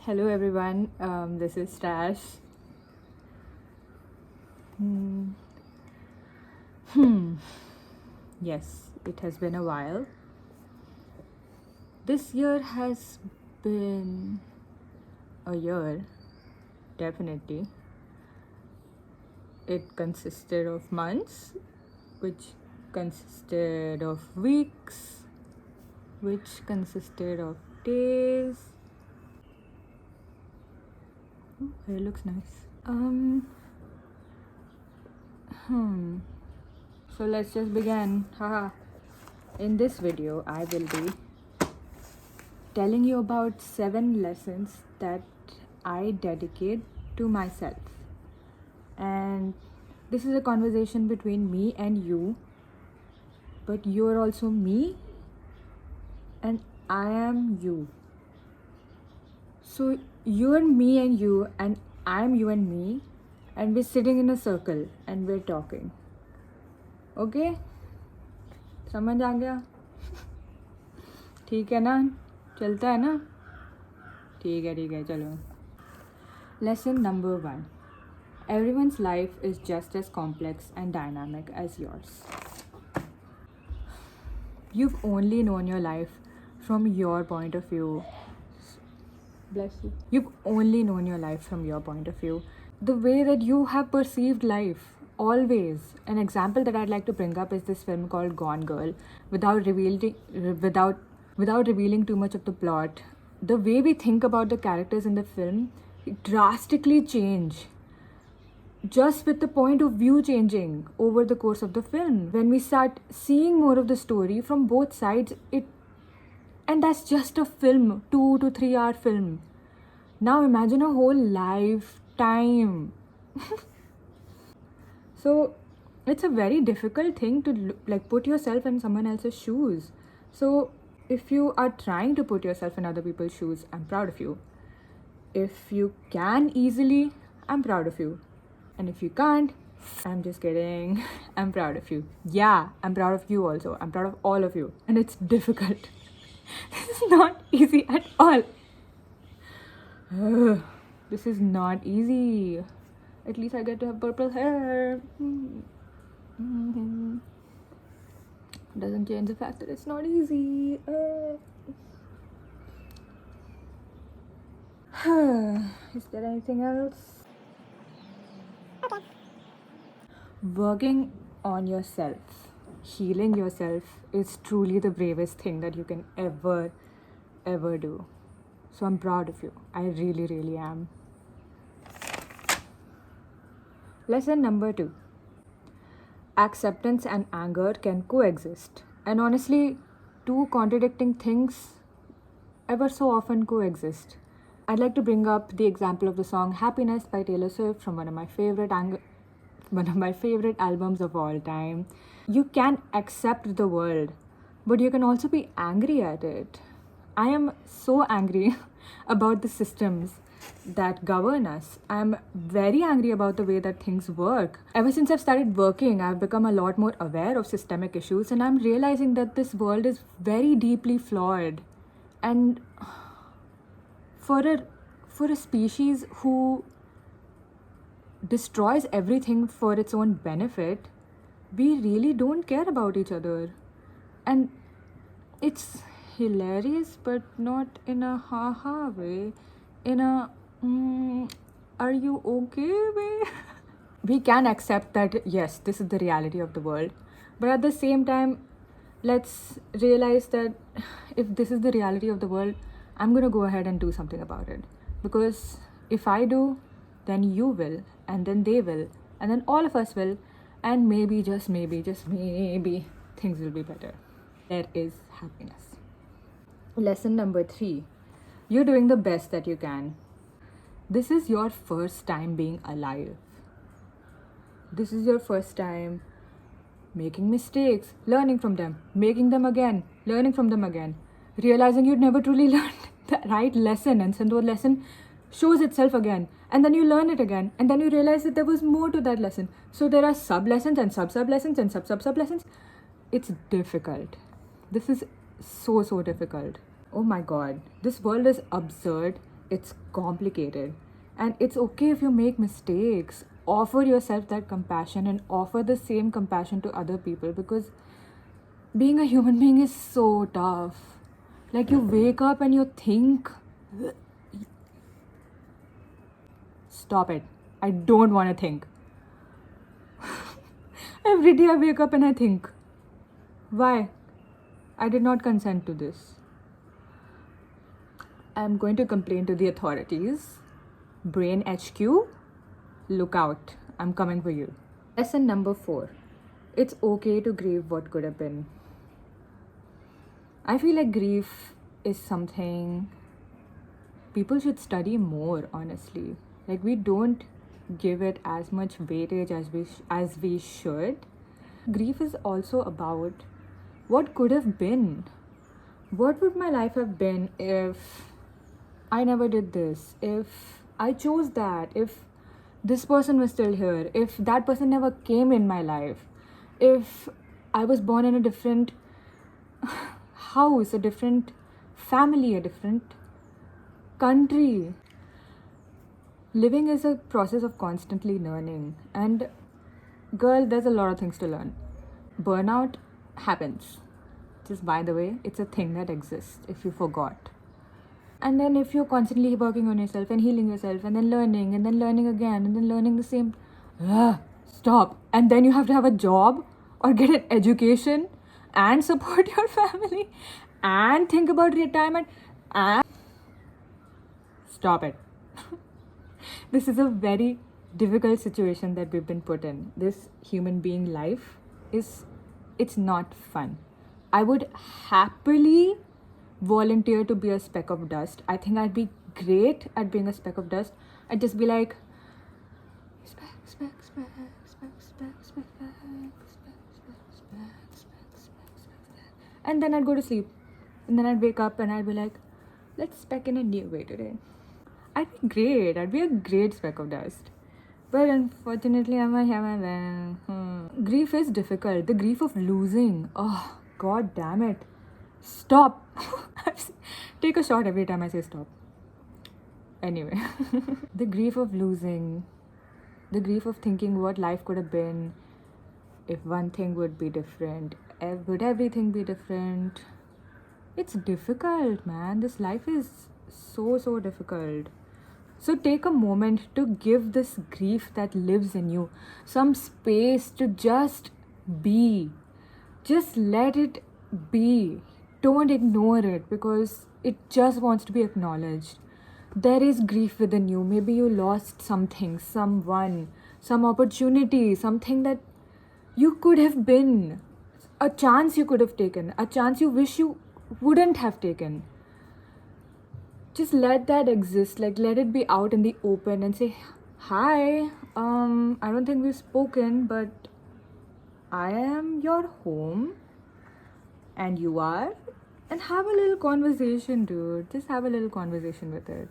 Hello everyone, this is Stash. Yes, it has been a while. This year has been a year, definitely. It consisted of months, which consisted of weeks, which consisted of days. Ooh, it looks nice. So let's just begin. Haha. In this video, I will be telling you about 7 lessons that I dedicate to myself. And this is a conversation between me and you, but you are also me, and I am you. So you're me and you, and I'm you and me, and we're sitting in a circle and we're talking. Okay? समझ आ गया? ठीक है ना? चलता है ना? ठीक है चलो. Lesson number 1. Everyone's life is just as complex and dynamic as yours. You've only known your life from your point of view. Bless you. You've only known your life from your point of view. The way that you have perceived life. Always. An example that I'd like to bring up is this film called Gone Girl. Without revealing too much of the plot, the way we think about the characters in the film drastically change. Just with the point of view changing over the course of the film. When we start seeing more of the story from both sides, and that's just a film, 2 to 3 hour film. Now imagine a whole lifetime. So it's a very difficult thing to put yourself in someone else's shoes. So if you are trying to put yourself in other people's shoes, I'm proud of you. If you can easily, I'm proud of you. And if you can't, I'm just kidding. I'm proud of you. Yeah, I'm proud of you also. I'm proud of all of you. And it's difficult. This is not easy at all. This is not easy. At least I get to have purple hair. Doesn't change the fact that it's not easy. Is there anything else? Okay. Working on yourself, healing yourself is truly the bravest thing that you can ever do. So I'm proud of you. I really, really am. Lesson number 2. Acceptance and anger can coexist. And honestly, two contradicting things ever so often coexist. I'd like to bring up the example of the song Happiness by Taylor Swift from one of my favorite albums of all time. You can accept the world, but you can also be angry at it. I am so angry about the systems that govern us. I'm very angry about the way that things work. Ever since I've started working, I've become a lot more aware of systemic issues, and I'm realizing that this world is very deeply flawed. And for a species who destroys everything for its own benefit, we really don't care about each other. And it's hilarious, but not in a ha-ha way, in a are you okay way? We can accept that, yes, this is the reality of the world, but at the same time, let's realize that if this is the reality of the world, I'm gonna go ahead and do something about it. Because if I do, then you will, and then they will, and then all of us will, and maybe, just maybe, things will be better. There is happiness. Lesson number 3. You're doing the best that you can. This is your first time being alive. This is your first time making mistakes, learning from them, making them again, learning from them again, realizing you'd never truly learned the right lesson, and so the lesson shows itself again, and then you learn it again, and then you realize that there was more to that lesson. So there are sub-lessons and sub-sub-lessons and sub-sub-sub-lessons. It's difficult. This is so difficult. Oh my god, this world is absurd it's complicated. And it's okay if you make mistakes. Offer yourself that compassion and offer the same compassion to other people, because being a human being is so tough. Like, you wake up and you think, stop it. I don't want to think. Every day I wake up and I think, why? I did not consent to this. I'm going to complain to the authorities. Brain HQ, look out. I'm coming for you. Lesson number 4. It's okay to grieve what could have been. I feel like grief is something people should study more, honestly. Like, we don't give it as much weightage as we should. Grief is also about what could have been. What would my life have been if I never did this? If I chose that? If this person was still here? If that person never came in my life? If I was born in a different house, a different family, a different country. Living is a process of constantly learning. And girl, there's a lot of things to learn. Burnout happens. Just by the way, it's a thing that exists if you forgot. And then if you're constantly working on yourself and healing yourself and then learning again and then learning the same, stop. And then you have to have a job or get an education and support your family and think about retirement and stop it. This is a very difficult situation that we've been put in. This human being life it's not fun. I would happily volunteer to be a speck of dust. I think I'd be great at being a speck of dust. I'd just be like, speck, speck, speck, speck, speck, speck, speck, speck, speck, speck, speck, speck. And then I'd go to sleep. And then I'd wake up and I'd be like, let's speck in a new way today. I'd be great. I'd be a great speck of dust. But unfortunately, I'm a human. Grief is difficult. The grief of losing. Oh, god damn it. Stop. Take a shot every time I say stop. Anyway. The grief of losing. The grief of thinking what life could have been if one thing would be different. Would everything be different? It's difficult, man. This life is so difficult. So take a moment to give this grief that lives in you some space to just be. Just let it be. Don't ignore it because it just wants to be acknowledged. There is grief within you. Maybe you lost something, someone, some opportunity, something that you could have been, a chance you could have taken, a chance you wish you wouldn't have taken. Just let that exist. Like, let it be out in the open and say, hi, I don't think we've spoken, but I am your home and you are. And have a little conversation, dude. Just have a little conversation with it.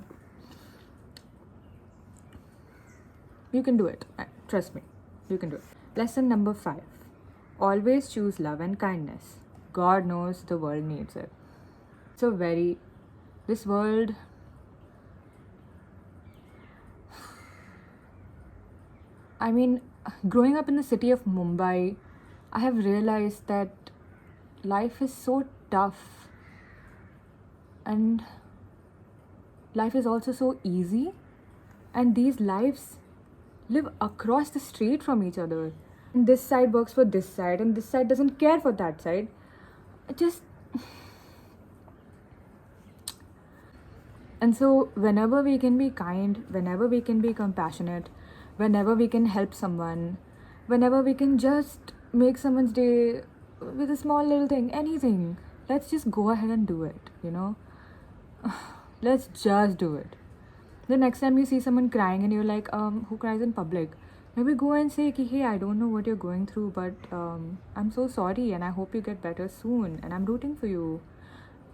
You can do it. Trust me. You can do it. Lesson number 5. Always choose love and kindness. God knows the world needs it. This world, I mean, growing up in the city of Mumbai, I have realized that life is so tough and life is also so easy, and these lives live across the street from each other. And this side works for this side and this side doesn't care for that side. And so whenever we can be kind, whenever we can be compassionate, whenever we can help someone, whenever we can just make someone's day with a small little thing, anything, let's just go ahead and do it, you know? Let's just do it. The next time you see someone crying and you're like, who cries in public? Maybe go and say, hey, I don't know what you're going through, but I'm so sorry and I hope you get better soon and I'm rooting for you.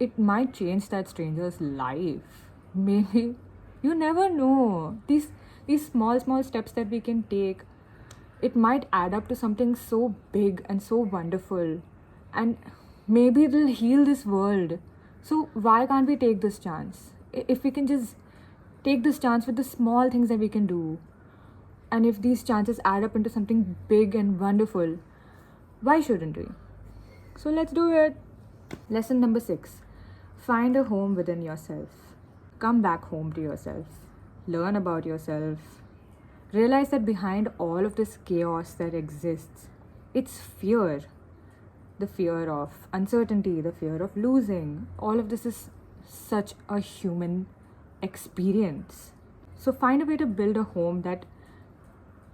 It might change that stranger's life. Maybe. You never know. These small steps that we can take, it might add up to something so big and so wonderful. And maybe it'll heal this world. So why can't we take this chance? If we can just take this chance with the small things that we can do. And if these chances add up into something big and wonderful, why shouldn't we? So let's do it. Lesson number 6. Find a home within yourself. Come back home to yourself. Learn about yourself. Realize that behind all of this chaos that exists, it's fear. The fear of uncertainty, the fear of losing. All of this is such a human experience. So find a way to build a home that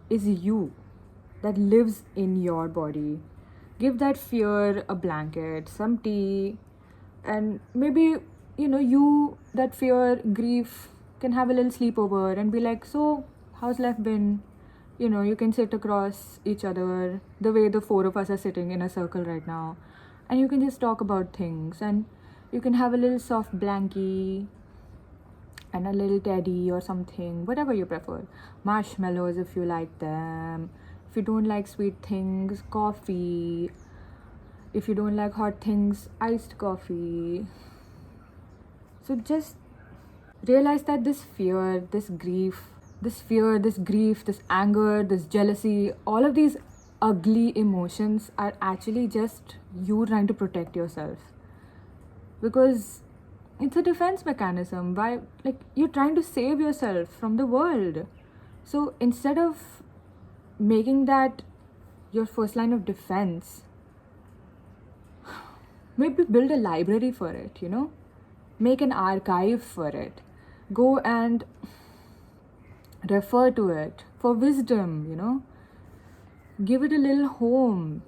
is you, that lives in your body. Give that fear a blanket, some tea, and maybe, that fear, grief, can have a little sleepover and be like, so, how's life been? You can sit across each other the way the 4 of us are sitting in a circle right now, and you can just talk about things, and you can have a little soft blankie and a little teddy or something, whatever you prefer. Marshmallows if you like them. If you don't like sweet things, coffee. If you don't like hot things, iced coffee. So just realize that this fear, this grief, this anger, this jealousy, all of these ugly emotions are actually just you trying to protect yourself. Because it's a defense mechanism. Why? Like, you're trying to save yourself from the world. So instead of making that your first line of defense, maybe build a library for it, make an archive for it, go and refer to it for wisdom, give it a little home.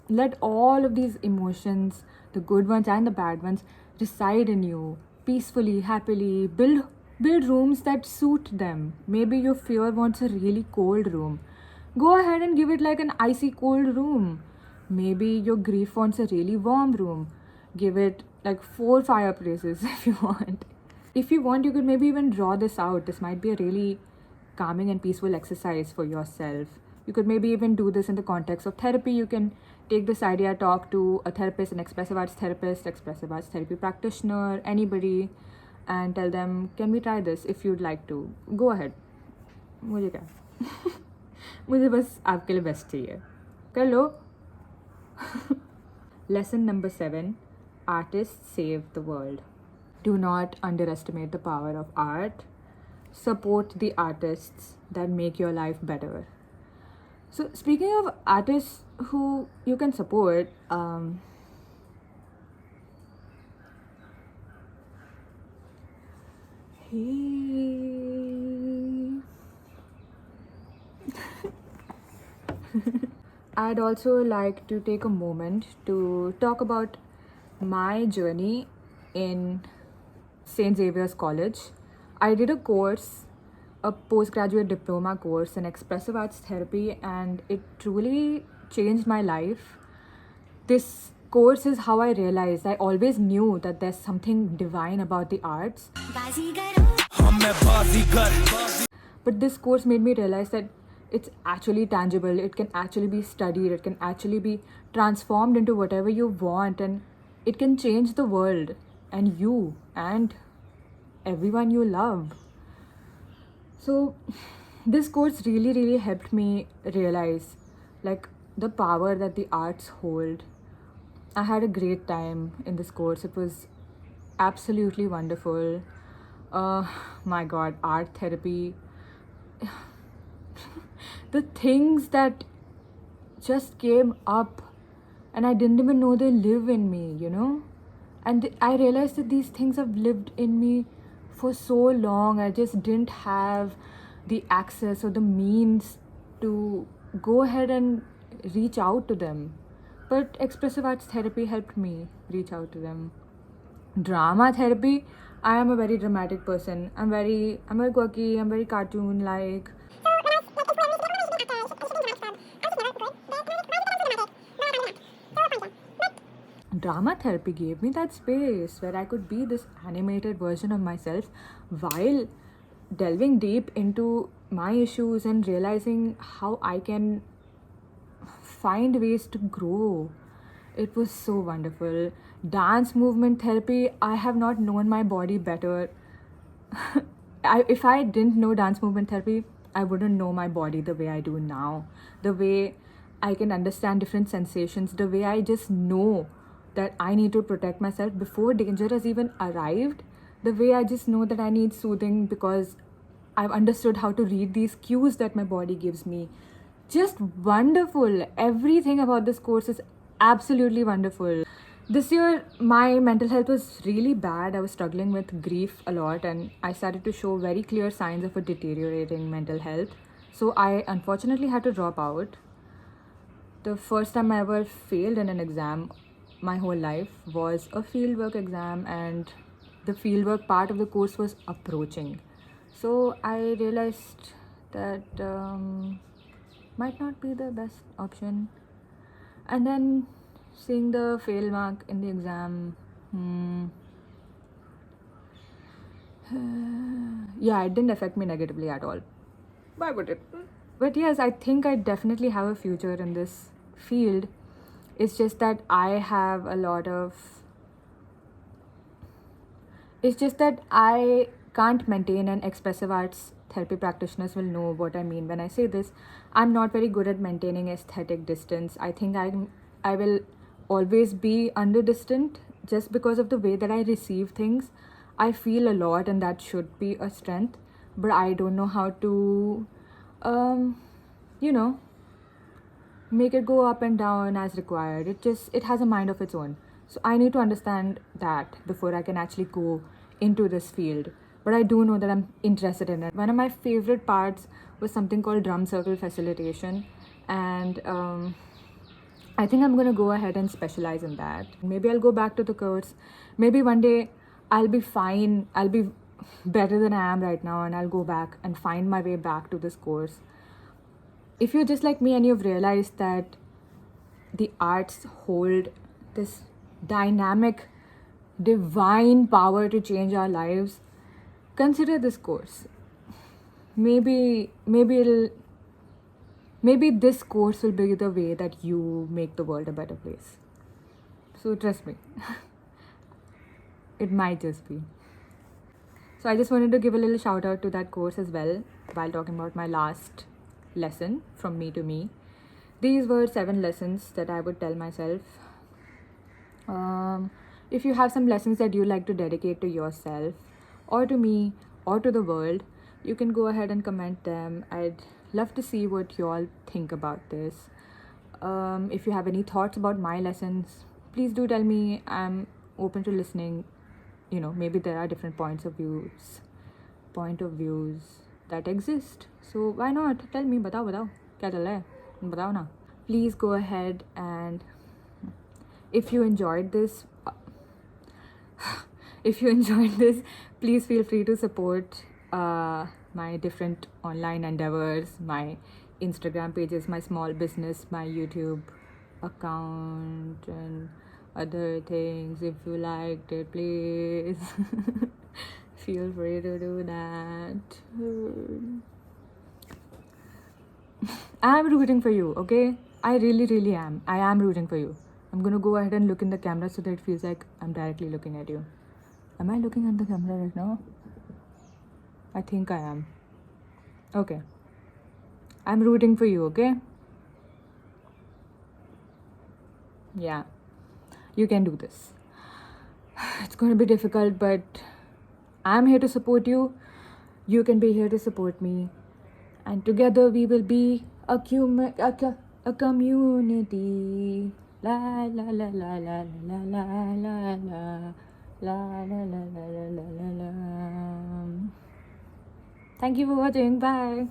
Let all of these emotions, the good ones and the bad ones, reside in you peacefully, happily. Build rooms that suit them. Maybe your fear wants a really cold room. Go ahead and give it like an icy cold room. Maybe your grief wants a really warm room. Give it like 4 fireplaces if you want. If you want, you could maybe even draw this out. This might be a really calming and peaceful exercise for yourself. You could maybe even do this in the context of therapy. You can take this idea, talk to a therapist, an expressive arts therapist, expressive arts therapy practitioner, anybody, and tell them, can we try this if you'd like to? Go ahead. मुझे क्या मुझे बस आपके लिए best चाहिए कर लो. Lesson number 7. Artists save the world. Do not underestimate the power of art. Support the artists that make your life better. So speaking of artists who you can support, I'd also like to take a moment to talk about my journey in St. Xavier's College. I did a course, a postgraduate diploma course in expressive arts therapy, and it truly changed my life. This course is how I realized I always knew that there's something divine about the arts. But this course made me realize that it's actually tangible, it can actually be studied, it can actually be transformed into whatever you want, and it can change the world and you and everyone you love. So this course really helped me realize like the power that the arts hold. I had a great time in this course. It was absolutely wonderful. My god, art therapy. The things that just came up and I didn't even know they live in me, and I realized that these things have lived in me for so long. I just didn't have the access or the means to go ahead and reach out to them, but expressive arts therapy helped me reach out to them. Drama therapy, I am a very dramatic person. I'm very quirky, I'm very cartoon like. Drama therapy gave me that space where I could be this animated version of myself while delving deep into my issues and realizing how I can find ways to grow. It was so wonderful. Dance movement therapy, I have not known my body better. if I didn't know dance movement therapy, I wouldn't know my body the way I do now. The way I can understand different sensations, the way I just know that I need to protect myself before danger has even arrived, the way I just know that I need soothing because I've understood how to read these cues that my body gives me. Just wonderful. Everything about this course is absolutely wonderful. This year, my mental health was really bad. I was struggling with grief a lot, and I started to show very clear signs of a deteriorating mental health. So, I unfortunately had to drop out. The first time I ever failed in an exam my whole life was a fieldwork exam, and the fieldwork part of the course was approaching. So, I realized that might not be the best option. And then seeing the fail mark in the exam, yeah, it didn't affect me negatively at all. Why would it? But yes, I think I definitely have a future in this field. It's just that I can't maintain, and expressive arts therapy practitioners will know what I mean when I say this. I'm not very good at maintaining aesthetic distance. I think I will always be under distant just because of the way that I receive things. I feel a lot, and that should be a strength, but I don't know how to you know, make it go up and down as required. It has a mind of its own. So I need to understand that before I can actually go into this field. But I do know that I'm interested in it. One of my favorite parts was something called drum circle facilitation, and I think I'm gonna go ahead and specialize in that. Maybe I'll go back to the course. Maybe one day I'll be fine. I'll be better than I am right now, and I'll go back and find my way back to this course. If you're just like me and you've realized that the arts hold this dynamic, divine power to change our lives, consider this course. Maybe this course will be the way that you make the world a better place. So trust me, it might just be. So I just wanted to give a little shout out to that course as well while talking about my last lesson from me to me. These were 7 lessons that I would tell myself. If you have some lessons that you like to dedicate to yourself or to me or to the world, you can go ahead and comment them. I'd love to see what you all think about this. If you have any thoughts about my lessons, please do tell me. I'm open to listening. You know, maybe there are different point of views that exist. So why not? Tell me, batao, kya chal raha hai? Batao na. Please go ahead, and if you enjoyed this, please feel free to support my different online endeavors, my Instagram pages, my small business, my YouTube account, and other things. If you liked it, please feel free to do that. I'm rooting for you, okay? I really am. I am rooting for you. I'm gonna go ahead and look in the camera so that it feels like I'm directly looking at you. Am I looking at the camera right now? I think I am. Okay. I'm rooting for you, okay? Yeah. You can do this. It's going to be difficult, but I'm here to support you. You can be here to support me. And together we will be a community. La la la la la la la la la la la la la la la la. Thank you for watching. Bye.